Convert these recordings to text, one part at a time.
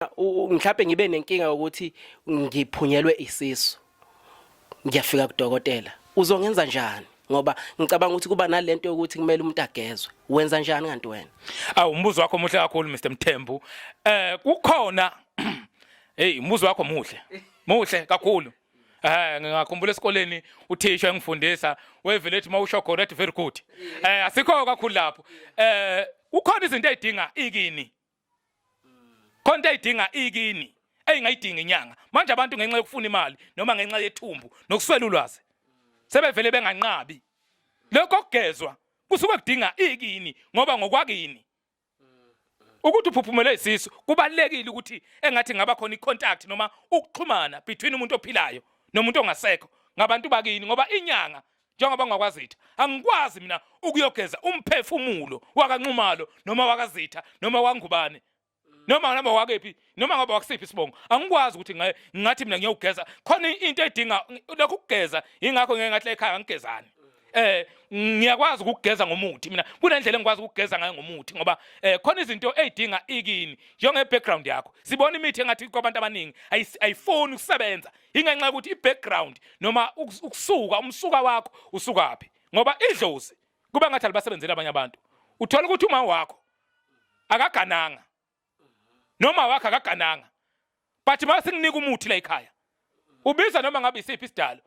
Mhlawumbe ngibe nenkinga ukuthi ngiphunyelwe isisu. Ngiyafika kudokotela. Uzongenza njani? Ngoba ngicabanga ukuthi kuba nalento ukuthi kumele umuntu agezwe. Wenza njani kanti wena? Awu umbuzo wakho muhle kakhulu Mr Mthembu. Kukhona umbuzo wakho muhle. Muhle kakhulu. Ngingakhumbula esikoleni uthisha engifundisa wevele ethi mawusho correct very good. Asikho kakhulu lapho. Kukhona izinto ezidinga ikini. Khona ezidinga ikini. Engayidingi inyanga. Manje abantu ngenxa yokufuna imali noma ngenxa yethumbu nokuswela ulwazi. Sebevele benganqabi. Lokho kugezwa kusuke kudinga ikini ngoba ngokwakini. Ukuthi uphuphumele isisu kubalekile ukuthi engathi ngaba khona icontact noma ukuxhumana between umuntu ophilayo nomuntu ongasekho ngabantu bakini ngoba inyanga njengoba ngakwaZitha angikwazi mina ukuyogeza umphefumulo wakanxumalo noma wakazitha noma wangubane noma wakephi noma ngoba wakusiphi isibongo angikwazi ukuthi ngathi mina ngiyogeza khona into edinga lokho ukugeza ingakho ngeke ngathi ekhaya ngigezani ngiyakwazi ukugeza ngomuthi mina kunendlela engikwazi ukugeza ngayo ngomuthi ngoba khona izinto ezidinga ikini njenge background yakho sibona imithi engathi kwabantu abaningi ayifoni ukusebenza ingenxa ukuthi ibackground noma ukusuka umsuka wakho usukaphi ngoba idlozi kuba ngathi alibasebenzela abanye abantu uthola ukuthi uma wakho akagananga noma wakho akagananga but mase nginika umuthi la ekhaya ubiza noma ngabe isiphi isidalo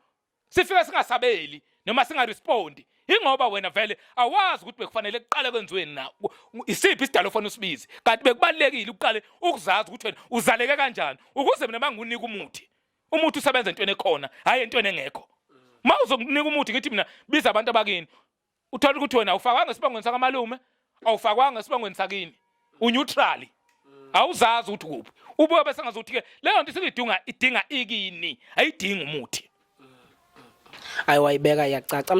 sifika singasabeli noma singarespondi ingoba wena vele awazi ukuthi bekufanele kuqale kwenziweni na isiphi isidalo ofana usibize kanti bekubalekile uqale ukuzazi ukuthi wena uzaleke kanjani ukuze mina mangunika umuthi usebenza entweni ekhona hayi entweni engekho mawuzokunika umuthi ngithi mina biza abantu abakini uthola ukuthi wena awufakwanga esibangweni sakamalume awufakwanga esibangweni sakini uneutral awuzazi ukuthi kuphi ubuye bese ngazothi ke leyo nto idinga ikini ayidingi umuthi Ayi wayibeka yacaca